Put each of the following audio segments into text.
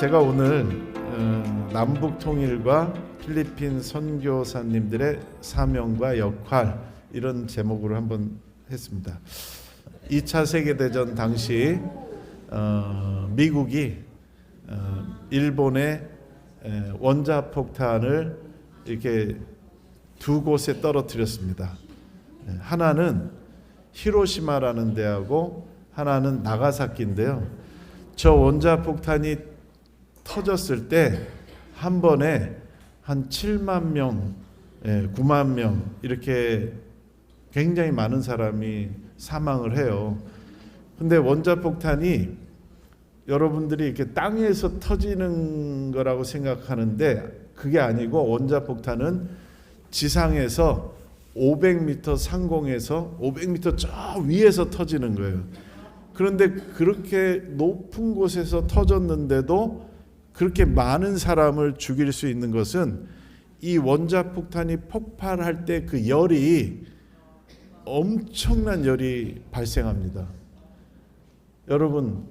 제가 오늘 남북 통일과 필리핀 선교사님들의 사명과 역할 이런 제목으로 한번 했습니다. 2차 세계대전 당시 미국이 일본의 원자폭탄을 이렇게 두 곳에 떨어뜨렸습니다. 하나는 히로시마라는 데하고 하나는 나가사키인데요. 저 원자폭탄이 터졌을 때 한 번에 한 7만 명, 9만 명 이렇게 굉장히 많은 사람이 사망을 해요. 근데 원자폭탄이 여러분들이 이렇게 땅에서 터지는 거라고 생각하는데 그게 아니고 원자폭탄은 지상에서 500m 상공에서 500m 저 위에서 터지는 거예요. 그런데 그렇게 높은 곳에서 터졌는데도 그렇게 많은 사람을 죽일 수 있는 것은 이 원자폭탄이 폭발할 때 그 열이 엄청난 열이 발생합니다. 여러분,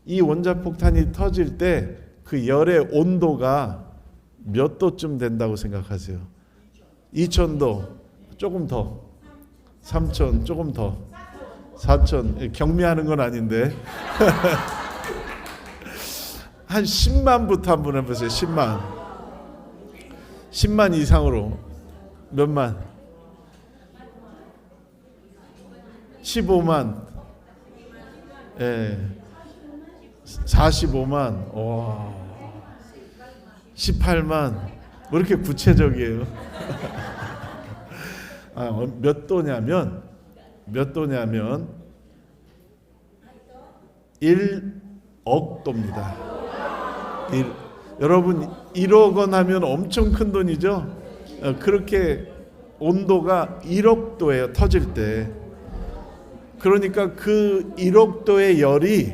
이 원자폭탄이 터질 때 그 열의 온도가 몇 도쯤 된다고 생각하세요? 2000도, 조금 더. 3000, 조금 더. 4000, 경미하는 건 아닌데. 한 10만부터 한번 해보세요. 10만 이상으로. 몇만? 15만. 45만. 와. 18만. 왜 이렇게 구체적이에요? 몇 도냐면 1억 도입니다. 여러분 1억 원 하면 엄청 큰 돈이죠. 그렇게 온도가 1억 도예요. 터질 때. 그러니까 그 1억 도의 열이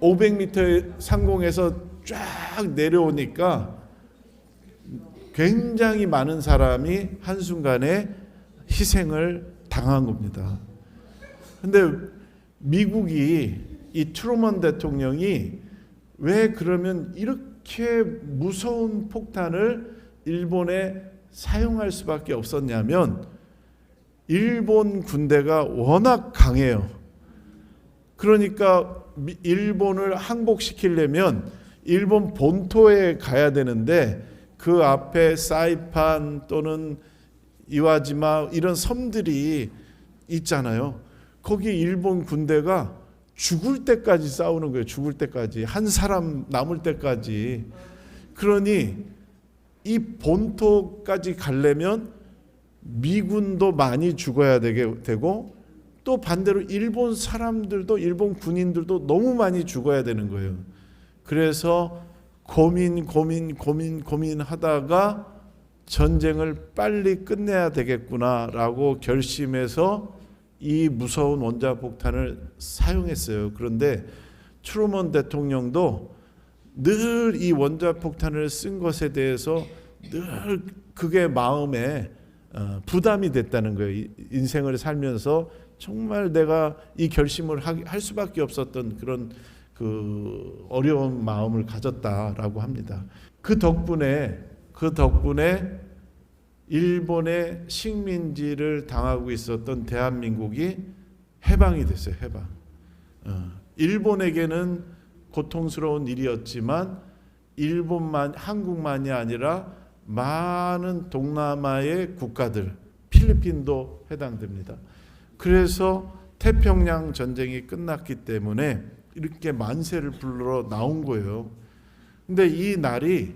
500m 상공에서 쫙 내려오니까 굉장히 많은 사람이 한순간에 희생을 당한 겁니다. 근데 미국이 이 트루먼 대통령이 왜 그러면 이렇게 무서운 폭탄을 일본에 사용할 수밖에 없었냐면 일본 군대가 워낙 강해요. 그러니까 일본을 항복시키려면 일본 본토에 가야 되는데 그 앞에 사이판 또는 이와지마 이런 섬들이 있잖아요. 거기 일본 군대가 죽을 때까지 싸우는 거예요. 죽을 때까지. 한 사람 남을 때까지. 그러니 이 본토까지 가려면 미군도 많이 죽어야 되고 또 반대로 일본 사람들도 일본 군인들도 너무 많이 죽어야 되는 거예요. 그래서 고민하다가 전쟁을 빨리 끝내야 되겠구나라고 결심해서 이 무서운 원자폭탄을 사용했어요. 그런데 트루먼 대통령도 늘 이 원자폭탄을 쓴 것에 대해서 늘 그게 마음에 부담이 됐다는 거예요. 인생을 살면서 정말 내가 이 결심을 할 수밖에 없었던 그런 그 어려운 마음을 가졌다라고 합니다. 그 덕분에 일본의 식민지를 당하고 있었던 대한민국이 해방이 됐어요. 해방. 일본에게는 고통스러운 일이었지만 한국만이 아니라 많은 동남아의 국가들, 필리핀도 해당됩니다. 그래서 태평양 전쟁이 끝났기 때문에 이렇게 만세를 부르러 나온 거예요. 근데 이 날이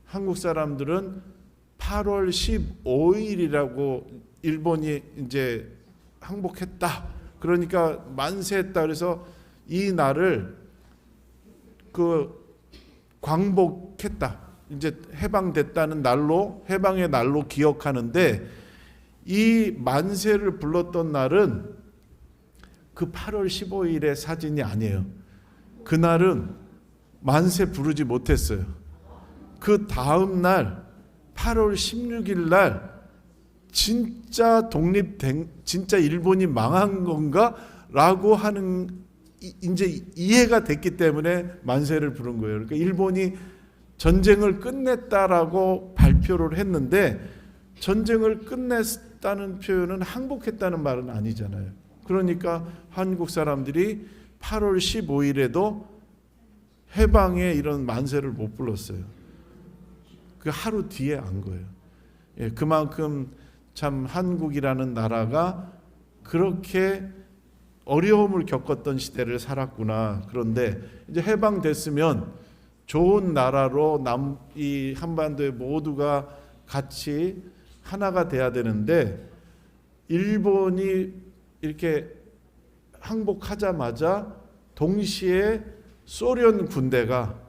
한국 사람들은 8월 15일이라고 일본이 이제 항복했다. 그러니까 만세했다. 그래서 이 날을 광복했다. 이제 해방됐다는 날로, 해방의 날로 기억하는데 이 만세를 불렀던 날은 그 8월 15일의 사진이 아니에요. 그날은 만세 부르지 못했어요. 그 다음 날 8월 16일 날 진짜 진짜 일본이 망한 건가? 라고 하는 이제 이해가 됐기 때문에 만세를 부른 거예요. 그러니까 일본이 전쟁을 끝냈다라고 발표를 했는데 전쟁을 끝냈다는 표현은 항복했다는 말은 아니잖아요. 그러니까 한국 사람들이 8월 15일에도 해방의 이런 만세를 못 불렀어요. 그 하루 뒤에 안 거예요. 예, 그만큼 참 한국이라는 나라가 그렇게 어려움을 겪었던 시대를 살았구나. 그런데 이제 해방됐으면 좋은 나라로 이 한반도에 모두가 같이 하나가 돼야 되는데 일본이 이렇게 항복하자마자 동시에 소련 군대가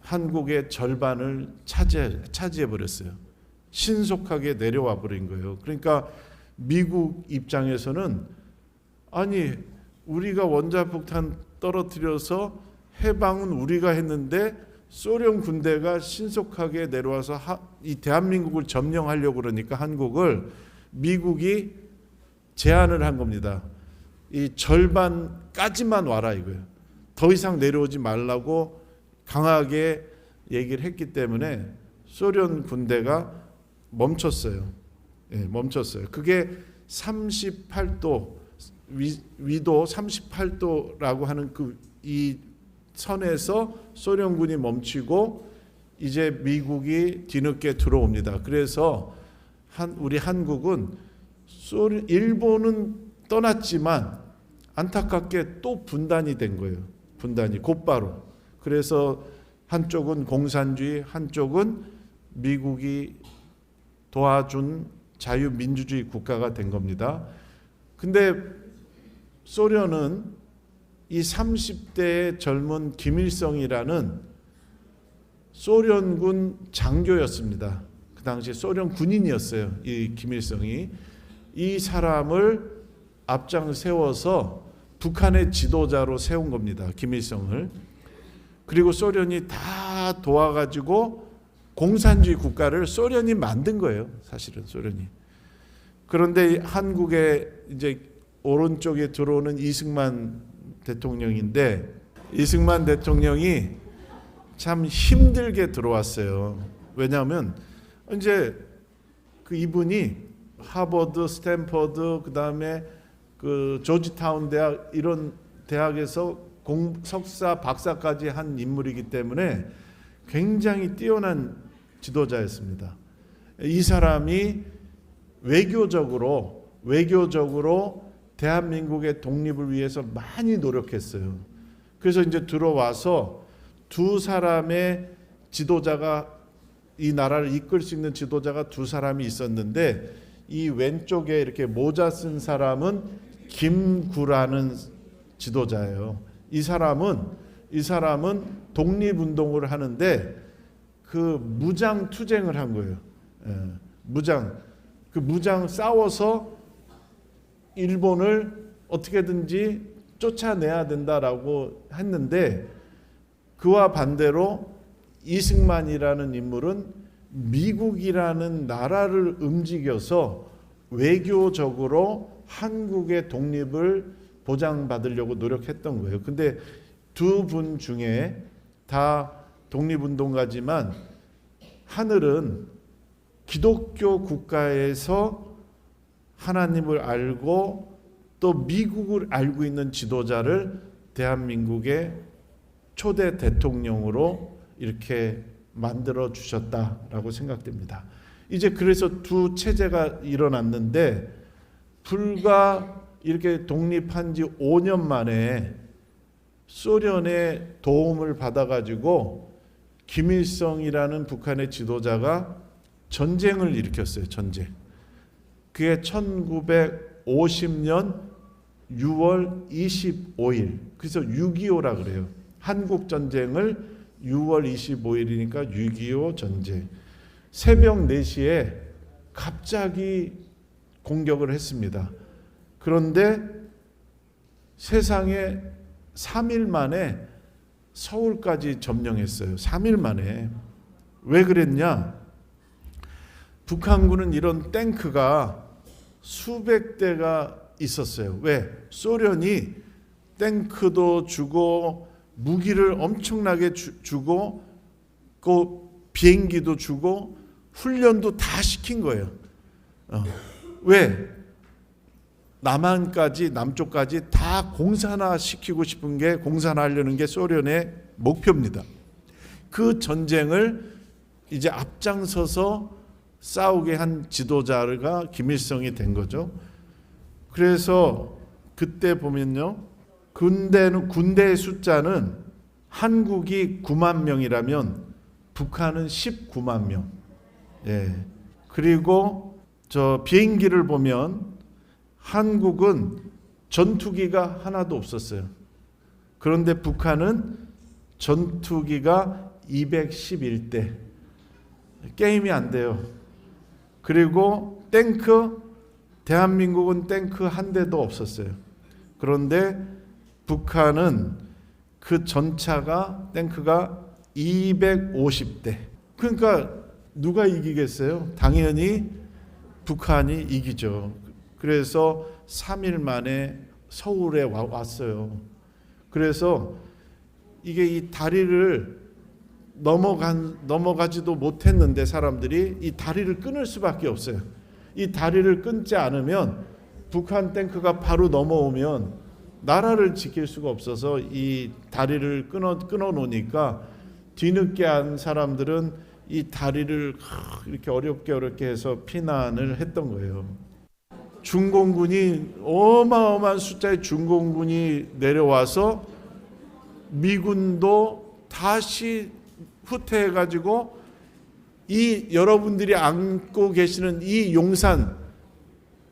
한국의 절반을 차지해 버렸어요. 신속하게 내려와 버린 거예요. 그러니까 미국 입장에서는 아니 우리가 원자폭탄 떨어뜨려서 해방은 우리가 했는데 소련 군대가 신속하게 내려와서 이 대한민국을 점령하려고 그러니까 한국을 미국이 제안을 한 겁니다. 이 절반까지만 와라 이거예요. 더 이상 내려오지 말라고 강하게 얘기를 했기 때문에 소련 군대가 멈췄어요. 예, 멈췄어요. 그게 38도 위도 38도라고 하는 이 선에서 소련군이 멈추고 이제 미국이 뒤늦게 들어옵니다. 그래서 우리 한국은 일본은 떠났지만 안타깝게 또 분단이 된 거예요. 분단이 곧바로. 그래서 한쪽은 공산주의, 한쪽은 미국이 도와준 자유민주주의 국가가 된 겁니다. 근데 소련은 이 30대의 젊은 김일성이라는 소련군 장교였습니다. 그 당시 소련 군인이었어요. 이 김일성이. 이 사람을 앞장 세워서 북한의 지도자로 세운 겁니다. 김일성을. 그리고 소련이 다 도와가지고 공산주의 국가를 소련이 만든 거예요. 사실은 소련이. 그런데 한국에 이제 오른쪽에 들어오는 이승만 대통령인데 이승만 대통령이 참 힘들게 들어왔어요. 왜냐하면 이제 그 이분이 하버드, 스탠퍼드, 그다음에 그 조지타운 대학 이런 대학에서 석사, 박사까지 한 인물이기 때문에 굉장히 뛰어난 지도자였습니다. 이 사람이 외교적으로 대한민국의 독립을 위해서 많이 노력했어요. 그래서 이제 들어와서 두 사람의 지도자가 이 나라를 이끌 수 있는 지도자가 두 사람이 있었는데 이 왼쪽에 이렇게 모자 쓴 사람은 김구라는 지도자예요. 이 사람은 독립운동을 하는데 그 무장 투쟁을 한 거예요. 무장 싸워서 일본을 어떻게든지 쫓아내야 된다라고 했는데 그와 반대로 이승만이라는 인물은 미국이라는 나라를 움직여서 외교적으로 한국의 독립을 보장받으려고 노력했던 거예요. 근데 두 분 중에 다 독립운동가지만 하늘은 기독교 국가에서 하나님을 알고 또 미국을 알고 있는 지도자를 대한민국의 초대 대통령으로 이렇게 만들어 주셨다라고 생각됩니다. 이제 그래서 두 체제가 일어났는데 불과 이렇게 독립한 지 5년 만에 소련의 도움을 받아가지고 김일성이라는 북한의 지도자가 전쟁을 일으켰어요. 전쟁. 그게 1950년 6월 25일. 그래서 6.25라 그래요. 한국 전쟁을 6월 25일이니까 6.25 전쟁. 새벽 4시에 갑자기 공격을 했습니다. 그런데 세상에 3일 만에 서울까지 점령했어요. 3일 만에. 왜 그랬냐? 북한군은 이런 탱크가 수백 대가 있었어요. 왜? 소련이 탱크도 주고 무기를 엄청나게 주고 그 비행기도 주고 훈련도 다 시킨 거예요. 왜? 남쪽까지 다 공산화시키고 싶은 게, 공산화하려는 게 소련의 목표입니다. 그 전쟁을 이제 앞장서서 싸우게 한 지도자가 김일성이 된 거죠. 그래서 그때 보면요, 군대의 숫자는 한국이 9만 명이라면 북한은 19만 명. 예. 그리고 저 비행기를 보면 한국은 전투기가 하나도 없었어요. 그런데 북한은 전투기가 211대. 게임이 안 돼요. 그리고 대한민국은 탱크 한 대도 없었어요. 그런데 북한은 그 전차가, 탱크가 250대. 그러니까 누가 이기겠어요? 당연히 북한이 이기죠. 그래서 3일 만에 서울에 왔어요. 그래서 이게 이 다리를 넘어가지도 못했는데 사람들이 이 다리를 끊을 수밖에 없어요. 이 다리를 끊지 않으면 북한 탱크가 바로 넘어오면 나라를 지킬 수가 없어서 이 다리를 끊어 놓으니까 뒤늦게 한 사람들은 이 다리를 이렇게 어렵게 해서 피난을 했던 거예요. 중공군이, 어마어마한 숫자의 중공군이 내려와서 미군도 다시 후퇴해가지고 이 여러분들이 안고 계시는 이 용산,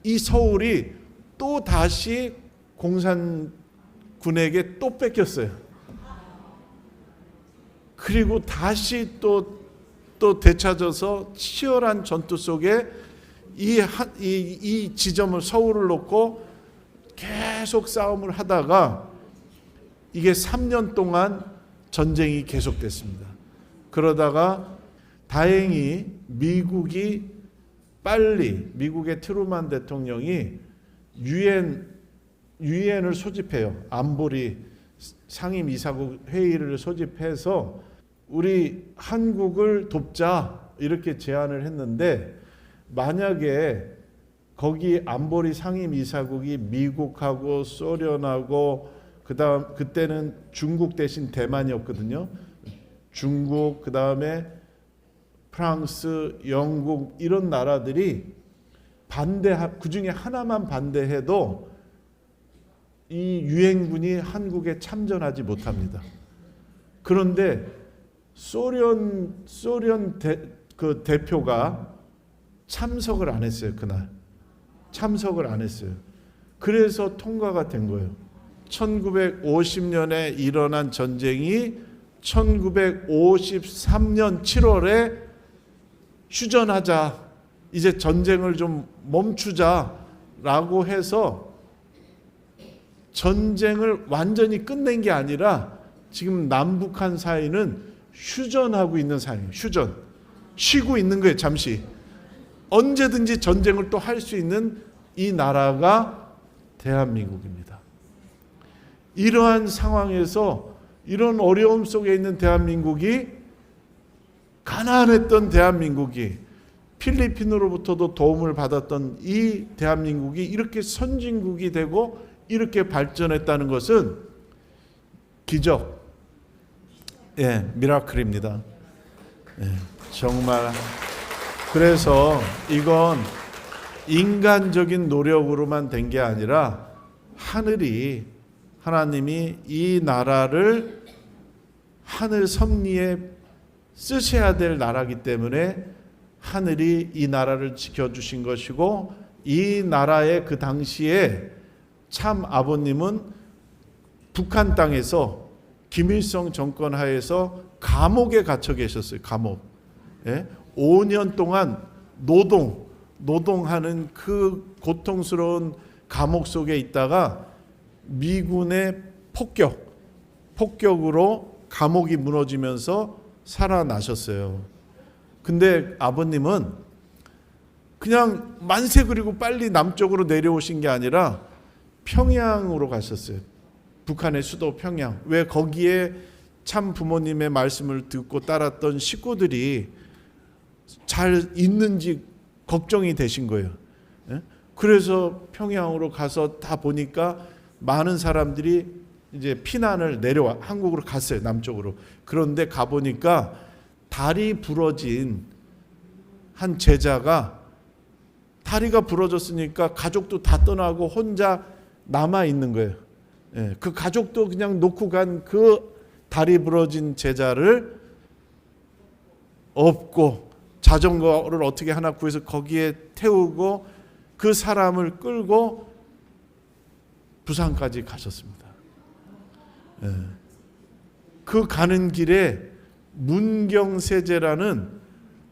이 서울이 또 다시 공산군에게 또 뺏겼어요. 그리고 다시 또 되찾아서 치열한 전투 속에 이 지점을, 서울을 놓고 계속 싸움을 하다가 이게 3년 동안 전쟁이 계속됐습니다. 그러다가 다행히 미국의 트루만 대통령이 유엔을 소집해요. 안보리 상임이사국 회의를 소집해서 우리 한국을 돕자 이렇게 제안을 했는데, 만약에 거기 안보리 상임이사국이 미국하고 소련하고 그때는 중국 대신 대만이었거든요. 중국, 그다음에 프랑스, 영국 이런 나라들이 그중에 하나만 반대해도 이 유엔군이 한국에 참전하지 못합니다. 그런데 소련 그 대표가 참석을 안 했어요. 그날 참석을 안 했어요. 그래서 통과가 된 거예요. 1950년에 일어난 전쟁이 1953년 7월에 휴전하자, 이제 전쟁을 좀 멈추자라고 해서 전쟁을 완전히 끝낸 게 아니라 지금 남북한 사이는 휴전하고 있는 사이예요. 휴전. 쉬고 있는 거예요. 잠시. 언제든지 전쟁을 또 할 수 있는 이 나라가 대한민국입니다. 이러한 상황에서, 이런 어려움 속에 있는 대한민국이, 가난했던 대한민국이, 필리핀으로부터도 도움을 받았던 이 대한민국이 이렇게 선진국이 되고 이렇게 발전했다는 것은 기적, 미라클입니다. 정말. 그래서 이건 인간적인 노력으로만 된 게 아니라 하나님이 이 나라를 하늘 섭리에 쓰셔야 될 나라이기 때문에 하늘이 이 나라를 지켜주신 것이고, 이 나라의 그 당시에 참 아버님은 북한 땅에서 김일성 정권 하에서 감옥에 갇혀 계셨어요. 감옥. 5년 동안 노동하는 그 고통스러운 감옥 속에 있다가 미군의 폭격으로 감옥이 무너지면서 살아나셨어요. 근데 아버님은 그냥 만세 그리고 빨리 남쪽으로 내려오신 게 아니라 평양으로 가셨어요. 북한의 수도 평양. 왜 거기에 참 부모님의 말씀을 듣고 따랐던 식구들이 잘 있는지 걱정이 되신 거예요. 그래서 평양으로 가서 다 보니까 많은 사람들이 이제 피난을 내려와 한국으로 갔어요. 남쪽으로. 그런데 가보니까 다리 부러진 한 제자가 다리가 부러졌으니까 가족도 다 떠나고 혼자 남아 있는 거예요. 그 가족도 그냥 놓고 간 그 다리 부러진 제자를 업고 자전거를 어떻게 하나 구해서 거기에 태우고 그 사람을 끌고 부산까지 가셨습니다. 그 가는 길에 문경세제라는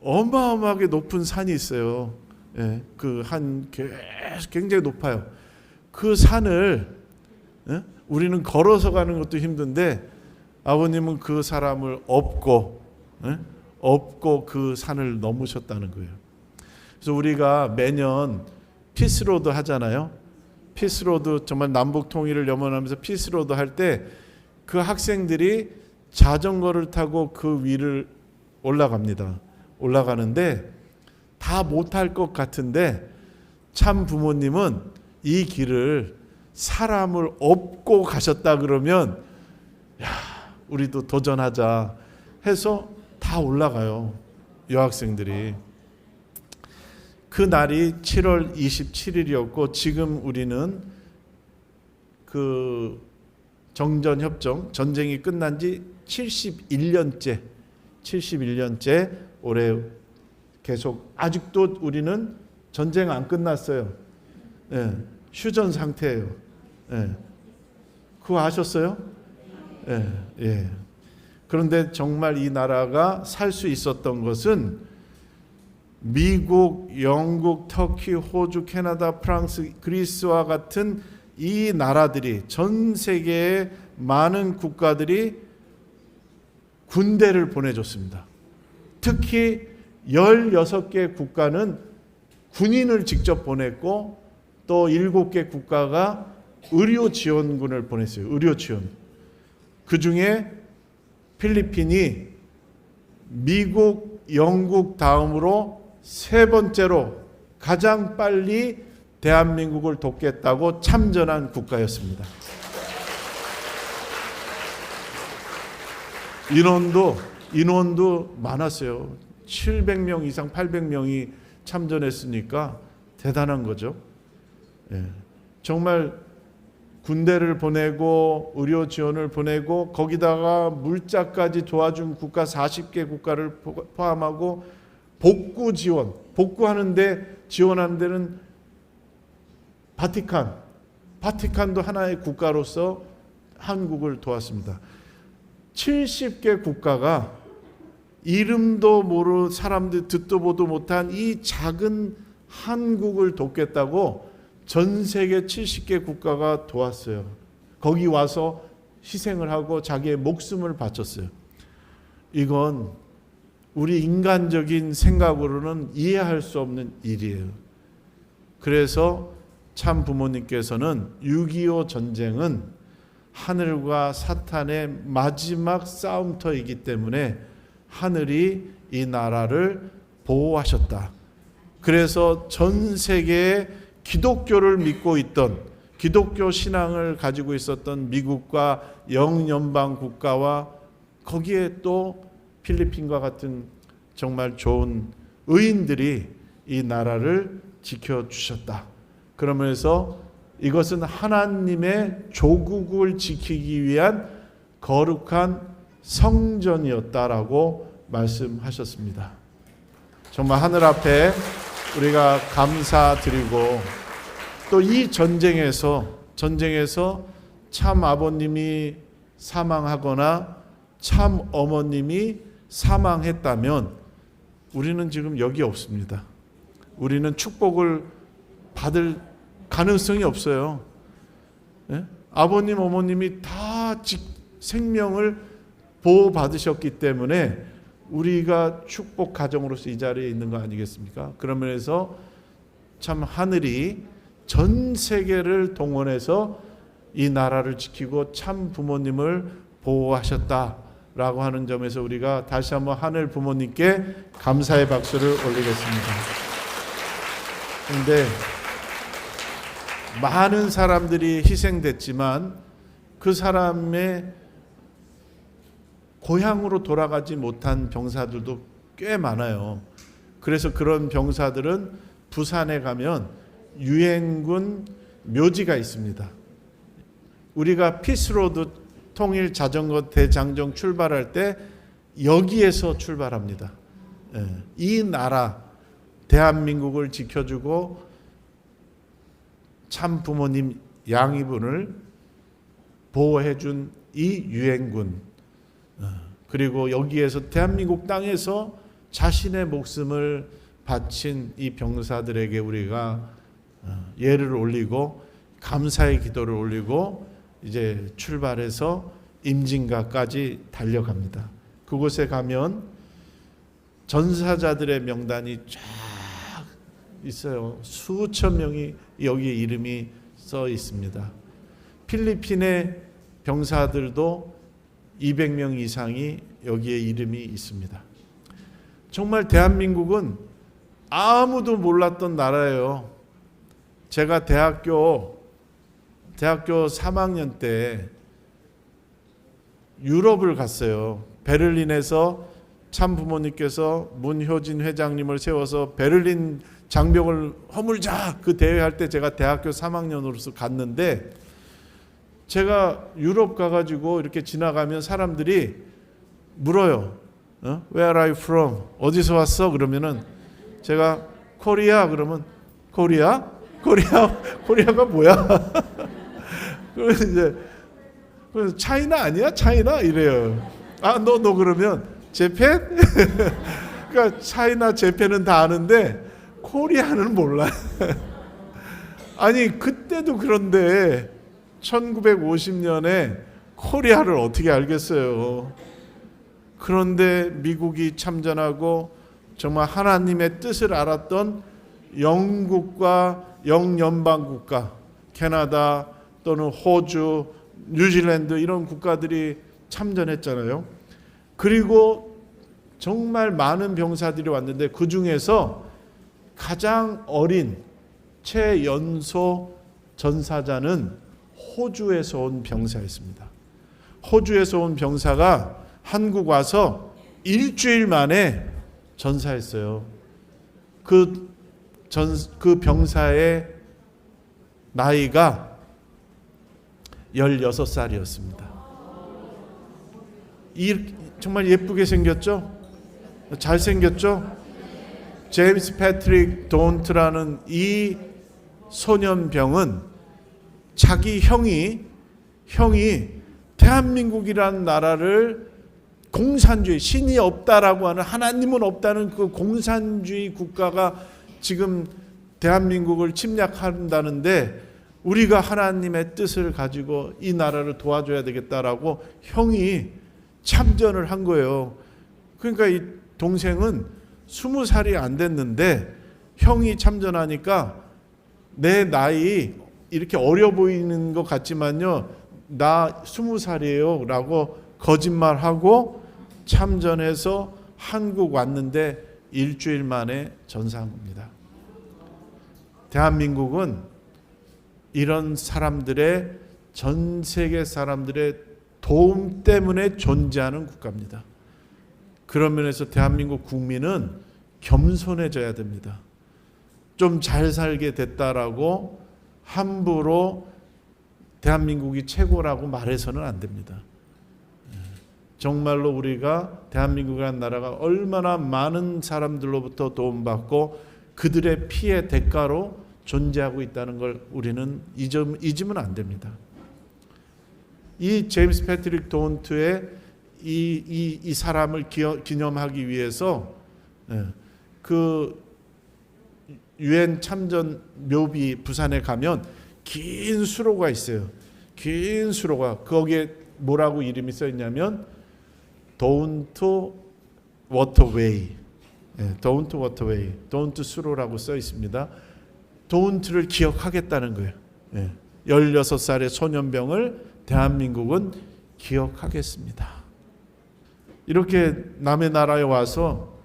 어마어마하게 높은 산이 있어요. 그 한 굉장히 높아요. 그 산을 우리는 걸어서 가는 것도 힘든데 아버님은 그 사람을 업고 그 산을 넘으셨다는 거예요. 그래서 우리가 매년 피스로드 하잖아요. 피스로드 정말 남북 통일을 염원하면서 피스로드 할 때 그 학생들이 자전거를 타고 그 위를 올라갑니다. 올라가는데 다 못할 것 같은데 참 부모님은 이 길을 사람을 업고 가셨다 그러면 야, 우리도 도전하자 해서 다 올라가요. 여학생들이. 그 날이 7월 27일이었고 지금 우리는 그 정전협정, 전쟁이 끝난 지 71년째 올해 계속 아직도 우리는 전쟁 안 끝났어요. 휴전 상태예요. 그거 아셨어요? 그런데 정말 이 나라가 살 수 있었던 것은 미국, 영국, 터키, 호주, 캐나다, 프랑스, 그리스와 같은 이 나라들이 전 세계의 많은 국가들이 군대를 보내줬습니다. 특히 16개 국가는 군인을 직접 보냈고 또 7개 국가가 의료 지원군을 보냈어요. 의료 지원. 그 중에 필리핀이 미국, 영국 다음으로 세 번째로 가장 빨리 대한민국을 돕겠다고 참전한 국가였습니다. 인원도 많았어요. 700명 이상 800명이 참전했으니까 대단한 거죠. 정말 군대를 보내고 의료 지원을 보내고 거기다가 물자까지 도와준 국가 40개 국가를 포함하고 복구 지원, 복구하는데 지원하는 데는 바티칸도 하나의 국가로서 한국을 도왔습니다. 70개 국가가 이름도 모르는 사람들 듣도 보도 못한 이 작은 한국을 돕겠다고 전 세계 70개 국가가 도왔어요. 거기 와서 희생을 하고 자기의 목숨을 바쳤어요. 이건 우리 인간적인 생각으로는 이해할 수 없는 일이에요. 그래서 참 부모님께서는 6.25 전쟁은 하늘과 사탄의 마지막 싸움터이기 때문에 하늘이 이 나라를 보호하셨다. 그래서 전 세계에 기독교를 믿고 있던 기독교 신앙을 가지고 있었던 미국과 영연방 국가와 거기에 또 필리핀과 같은 정말 좋은 의인들이 이 나라를 지켜주셨다. 그러면서 이것은 하나님의 조국을 지키기 위한 거룩한 성전이었다라고 말씀하셨습니다. 정말 하늘 앞에 우리가 감사드리고 또 이 전쟁에서 참 아버님이 사망하거나 참 어머님이 사망했다면 우리는 지금 여기 없습니다. 우리는 축복을 받을 가능성이 없어요. 아버님, 어머님이 다 생명을 보호받으셨기 때문에 우리가 축복 가정으로서 이 자리에 있는 거 아니겠습니까? 그러면서 참 하늘이 전 세계를 동원해서 이 나라를 지키고 참 부모님을 보호하셨다라고 하는 점에서 우리가 다시 한번 하늘 부모님께 감사의 박수를 올리겠습니다. 그런데 많은 사람들이 희생됐지만 그 사람의 고향으로 돌아가지 못한 병사들도 꽤 많아요. 그래서 그런 병사들은 부산에 가면 유엔군 묘지가 있습니다. 우리가 피스로드 통일 자전거 대장정 출발할 때 여기에서 출발합니다. 이 나라 대한민국을 지켜주고 참 부모님 양이분을 보호해준 이 유엔군, 그리고 여기에서 대한민국 땅에서 자신의 목숨을 바친 이 병사들에게 우리가 예를 올리고 감사의 기도를 올리고 이제 출발해서 임진가까지 달려갑니다. 그곳에 가면 전사자들의 명단이 쫙 있어요. 수천 명이 여기에 이름이 써 있습니다. 필리핀의 병사들도 200명 이상이 여기에 이름이 있습니다. 정말 대한민국은 아무도 몰랐던 나라예요. 제가 대학교 3학년 때 유럽을 갔어요. 베를린에서 참 부모님께서 문효진 회장님을 세워서 베를린 장벽을 허물자 그 대회할 때 제가 대학교 3학년으로서 갔는데, 제가 유럽 가가지고 이렇게 지나가면 사람들이 물어요. Where are you from? 어디서 왔어? 그러면은 제가 코리아 그러면 코리아가 뭐야? 그래서 이제 차이나 아니야? 차이나 이래요. 너 그러면 재팬? 그러니까 차이나 재팬은 다 아는데 코리아는 몰라. 아니 그때도 그런데 1950년에 코리아를 어떻게 알겠어요. 그런데 미국이 참전하고 정말 하나님의 뜻을 알았던 영국과 영연방국가, 캐나다 또는 호주, 뉴질랜드 이런 국가들이 참전했잖아요. 그리고 정말 많은 병사들이 왔는데 그 중에서 가장 어린 최연소 전사자는 호주에서 온 병사였습니다. 호주에서 온 병사가 한국 와서 일주일 만에 전사했어요. 그 병사의 나이가 16살이었습니다. 정말 예쁘게 생겼죠? 잘생겼죠? 제임스 패트릭 돈트라는 이 소년병은 자기 형이 대한민국이라는 나라를 공산주의, 신이 없다라고 하는, 하나님은 없다는 그 공산주의 국가가 지금 대한민국을 침략한다는데 우리가 하나님의 뜻을 가지고 이 나라를 도와줘야 되겠다라고 형이 참전을 한 거예요. 그러니까 이 동생은 20살이 안 됐는데 형이 참전하니까 내 나이 이렇게 어려 보이는 것 같지만요, 나 20살이에요 라고 거짓말하고 참전해서 한국 왔는데 일주일 만에 전사한 겁니다. 대한민국은 이런 사람들의, 전 세계 사람들의 도움 때문에 존재하는 국가입니다. 그런 면에서 대한민국 국민은 겸손해져야 됩니다. 좀 잘 살게 됐다라고 함부로 대한민국이 최고라고 말해서는 안 됩니다. 정말로 우리가 대한민국이라는 나라가 얼마나 많은 사람들로부터 도움받고 그들의 피해 대가로 존재하고 있다는 걸 우리는 잊으면 안 됩니다. 이 제임스 패트릭 돈트의 이 사람을 기념하기 위해서 그 유엔 참전 묘비 부산에 가면 긴 수로가 있어요. 긴 수로가, 거기에 뭐라고 이름이 써 있냐면 Don't Waterway, Don't Waterway, Don't 수로라고 써 있습니다. 도운트를 기억하겠다는 거예요. 16살의 소년병을 대한민국은 기억하겠습니다. 이렇게 남의 나라에 와서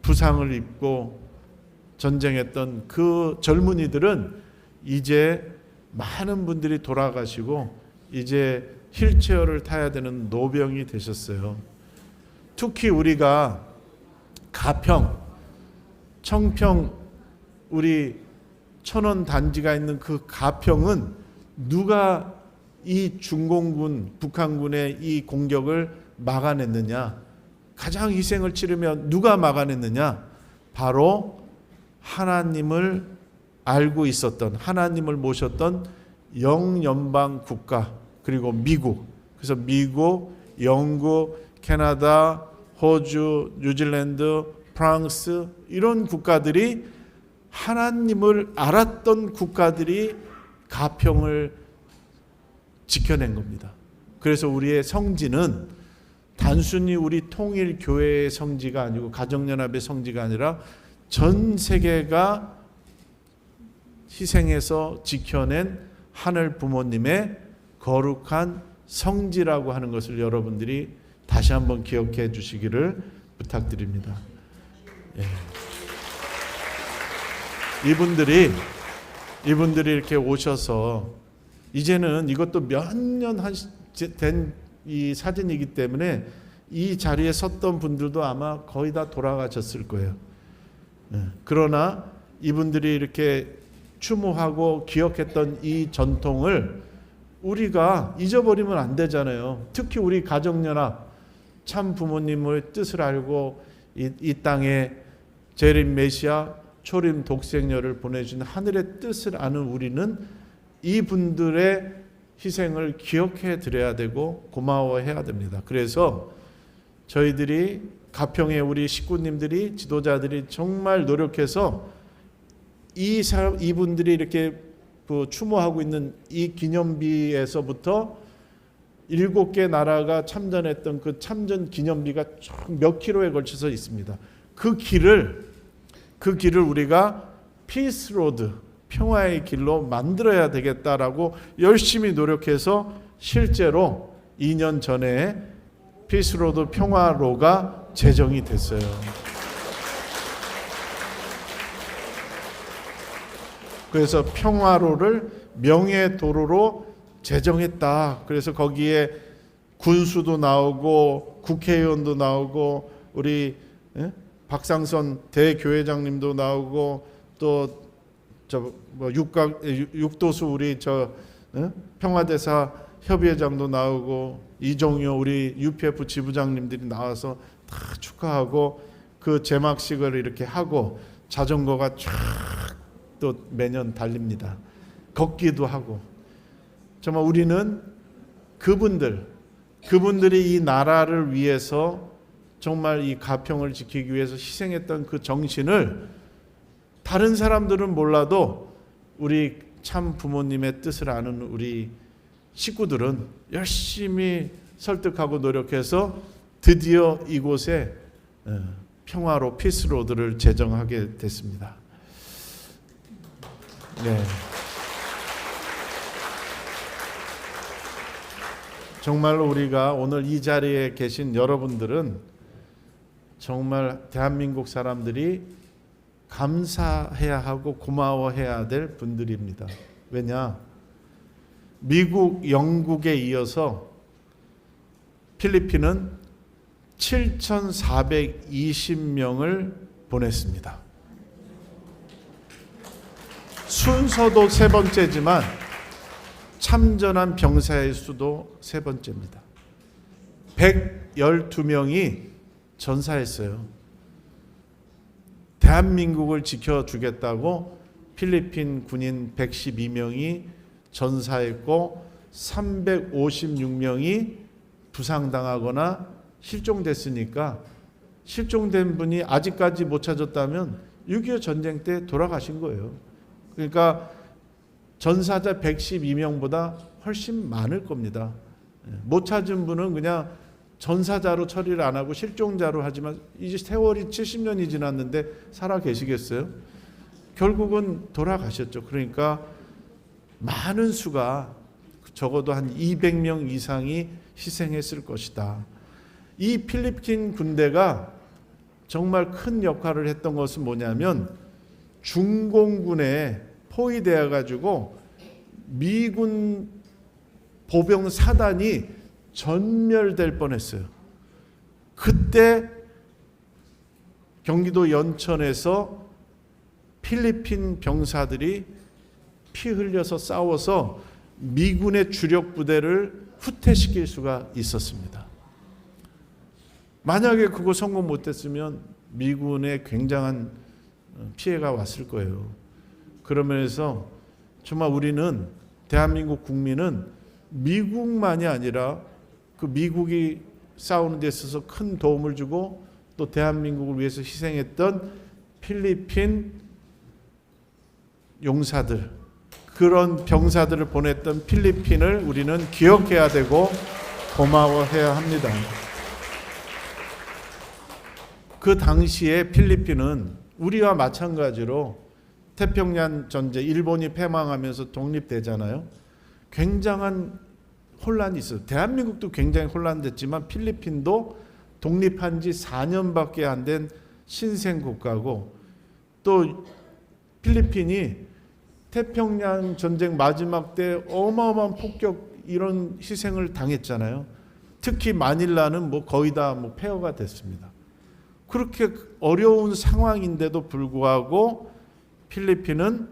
부상을 입고 전쟁했던 그 젊은이들은 이제 많은 분들이 돌아가시고 이제 휠체어를 타야 되는 노병이 되셨어요. 특히 우리가 가평, 청평, 우리 천원 단지가 있는 그 가평은 누가 이 중공군, 북한군의 이 공격을 막아냈느냐? 가장 희생을 치르며 누가 막아냈느냐? 바로 하나님을 알고 있었던, 하나님을 모셨던 영연방 국가, 그리고 미국. 그래서 미국, 영국, 캐나다, 호주, 뉴질랜드, 프랑스, 이런 국가들이, 하나님을 알았던 국가들이 가평을 지켜낸 겁니다. 그래서 우리의 성지는 단순히 우리 통일교회의 성지가 아니고 가정연합의 성지가 아니라 전 세계가 희생해서 지켜낸 하늘 부모님의 거룩한 성지라고 하는 것을 여러분들이 다시 한번 기억해 주시기를 부탁드립니다. 이분들이 이렇게 오셔서, 이제는 이것도 몇 년 된 이 사진이기 때문에 이 자리에 섰던 분들도 아마 거의 다 돌아가셨을 거예요. 그러나 이분들이 이렇게 추모하고 기억했던 이 전통을 우리가 잊어버리면 안 되잖아요. 특히 우리 가정연합, 참 부모님의 뜻을 알고 이 땅에 재림 메시아, 초림 독생녀를 보내준 하늘의 뜻을 아는 우리는 이분들의 희생을 기억해 드려야 되고 고마워해야 됩니다. 그래서 저희들이 가평의 우리 식구님들이, 지도자들이 정말 노력해서 이분들이 이렇게 추모하고 있는 이 기념비에서부터 7개 나라가 참전했던 그 참전 기념비가 몇 킬로에 걸쳐서 있습니다. 그 길을 우리가 피스 로드, 평화의 길로 만들어야 되겠다라고 열심히 노력해서 실제로 2년 전에 피스 로드, 평화로가 제정이 됐어요. 그래서 평화로를 명예도로로 제정했다. 그래서 거기에 군수도 나오고 국회의원도 나오고 우리 박상선 대교회장님도 나오고 또 육도수 우리 평화대사 협의회장도 나오고 이종효 우리 UPF 지부장님들이 나와서 다 축하하고 그 제막식을 이렇게 하고 자전거가 쫙 또 매년 달립니다. 걷기도 하고. 정말 우리는 그분들이 이 나라를 위해서 정말 이 가평을 지키기 위해서 희생했던 그 정신을 다른 사람들은 몰라도 우리 참 부모님의 뜻을 아는 우리 식구들은 열심히 설득하고 노력해서 드디어 이곳에 평화로 피스로드를 제정하게 됐습니다. 네. 정말로 우리가 오늘 이 자리에 계신 여러분들은 정말 대한민국 사람들이 감사해야 하고 고마워해야 될 분들입니다. 왜냐? 미국, 영국에 이어서 필리핀은 7,420명을 보냈습니다. 순서도 세 번째지만 참전한 병사의 수도 세 번째입니다. 112명이 전사했어요. 대한민국을 지켜주겠다고 필리핀 군인 112명이 전사했고 356명이 부상당하거나 실종됐으니까, 실종된 분이 아직까지 못 찾았다면 6.25 전쟁 때 돌아가신 거예요. 그러니까 전사자 112명보다 훨씬 많을 겁니다. 못 찾은 분은 그냥 전사자로 처리를 안 하고 실종자로 하지만 이제 세월이 70년이 지났는데 살아 계시겠어요? 결국은 돌아가셨죠. 그러니까 많은 수가 적어도 한 200명 이상이 희생했을 것이다. 이 필리핀 군대가 정말 큰 역할을 했던 것은 뭐냐면 중공군에 포위되어 가지고 미군 보병 사단이 전멸될 뻔했어요. 그때 경기도 연천에서 필리핀 병사들이 피 흘려서 싸워서 미군의 주력 부대를 후퇴시킬 수가 있었습니다. 만약에 그거 성공 못했으면 미군에 굉장한 피해가 왔을 거예요. 그러면서 정말 우리는 대한민국 국민은 미국만이 아니라 그 미국이 싸우는 데 있어서 큰 도움을 주고 또 대한민국을 위해서 희생했던 필리핀 용사들, 그런 병사들을 보냈던 필리핀을 우리는 기억해야 되고 고마워해야 합니다. 그 당시에 필리핀은 우리와 마찬가지로 태평양 전쟁, 일본이 패망하면서 독립되잖아요. 굉장한 혼란이 있어요. 대한민국도 굉장히 혼란됐지만 필리핀도 독립한 지 4년밖에 안 된 신생국가고, 또 필리핀이 태평양 전쟁 마지막 때 어마어마한 폭격 이런 희생을 당했잖아요. 특히 마닐라는 거의 다 폐허가 됐습니다. 그렇게 어려운 상황인데도 불구하고 필리핀은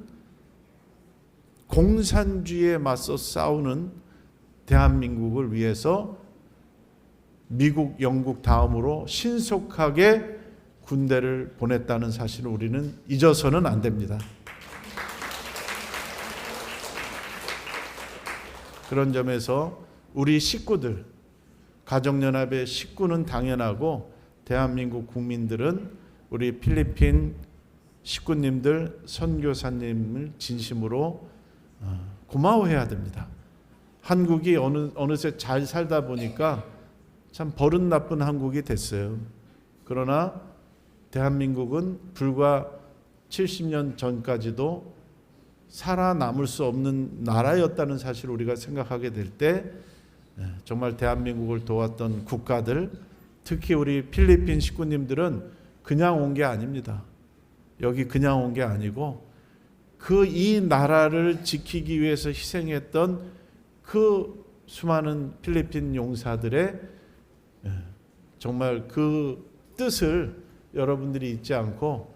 공산주의에 맞서 싸우는 대한민국을 위해서 미국, 영국 다음으로 신속하게 군대를 보냈다는 사실을 우리는 잊어서는 안 됩니다. 그런 점에서 우리 식구들, 가정연합의 식구는 당연하고 대한민국 국민들은 우리 필리핀 식구님들, 선교사님을 진심으로 고마워해야 됩니다. 한국이 어느새 잘 살다 보니까 참 버릇 나쁜 한국이 됐어요. 그러나 대한민국은 불과 70년 전까지도 살아남을 수 없는 나라였다는 사실을 우리가 생각하게 될 때 정말 대한민국을 도왔던 국가들, 특히 우리 필리핀 식구님들은 그냥 온 게 아닙니다. 여기 그냥 온 게 아니고 이 나라를 지키기 위해서 희생했던 그 수많은 필리핀 용사들의 정말 그 뜻을 여러분들이 잊지 않고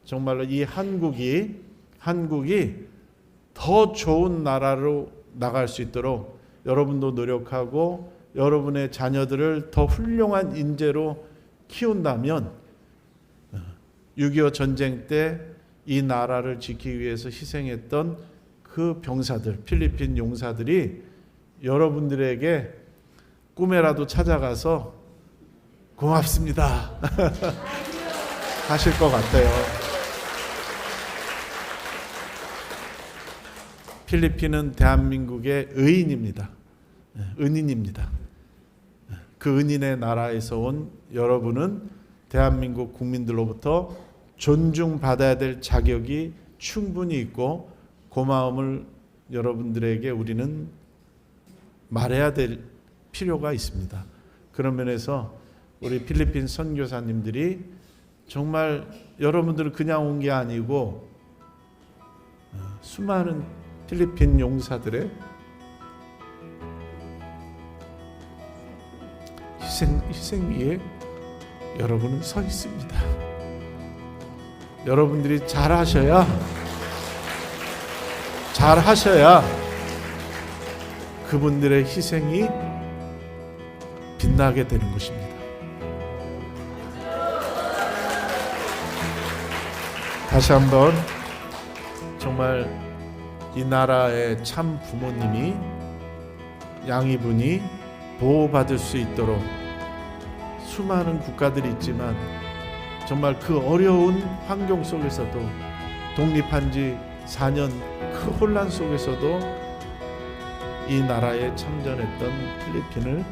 정말로 이 한국이 더 좋은 나라로 나갈 수 있도록 여러분도 노력하고 여러분의 자녀들을 더 훌륭한 인재로 키운다면 6.25 전쟁 때 이 나라를 지키기 위해서 희생했던 그 병사들, 필리핀 용사들이 여러분들에게 꿈에라도 찾아가서 고맙습니다 하실 것 같아요. 필리핀은 대한민국의 의인입니다. 은인입니다. 그 은인의 나라에서 온 여러분은 대한민국 국민들로부터 존중받아야 될 자격이 충분히 있고 고마움을 여러분들에게 우리는 말해야 될 필요가 있습니다. 그런 면에서 우리 필리핀 선교사님들이 정말 여러분들은 그냥 온 게 아니고 수많은 필리핀 용사들의 희생 위에 여러분은 서 있습니다. 여러분들이 잘하셔야 그분들의 희생이 빛나게 되는 것입니다. 다시 한번 정말 이 나라의 참 부모님이, 양이분이 보호받을 수 있도록 수많은 국가들이 있지만 정말 그 어려운 환경 속에서도 독립한 지 4년 그 혼란 속에서도 이 나라에 참전했던 필리핀을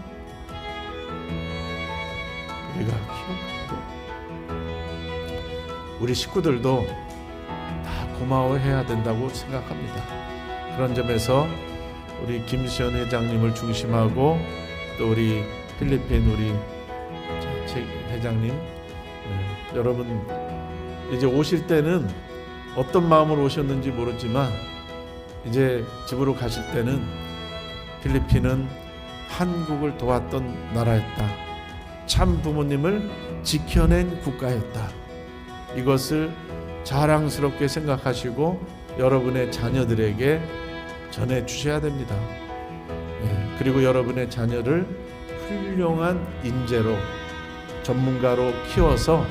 우리가 기억하고 우리 식구들도 다 고마워해야 된다고 생각합니다. 그런 점에서 우리 김시현 회장님을 중심하고 또 우리 필리핀 우리 제 회장님, 여러분 이제 오실 때는 어떤 마음으로 오셨는지 모르지만 이제 집으로 가실 때는 필리핀은 한국을 도왔던 나라였다. 참 부모님을 지켜낸 국가였다. 이것을 자랑스럽게 생각하시고 여러분의 자녀들에게 전해 주셔야 됩니다. 그리고 여러분의 자녀를 훌륭한 인재로 전문가로 키워서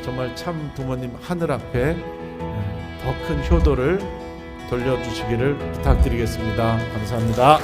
정말 참 부모님 하늘 앞에 더 큰 효도를 돌려주시기를 부탁드리겠습니다. 감사합니다.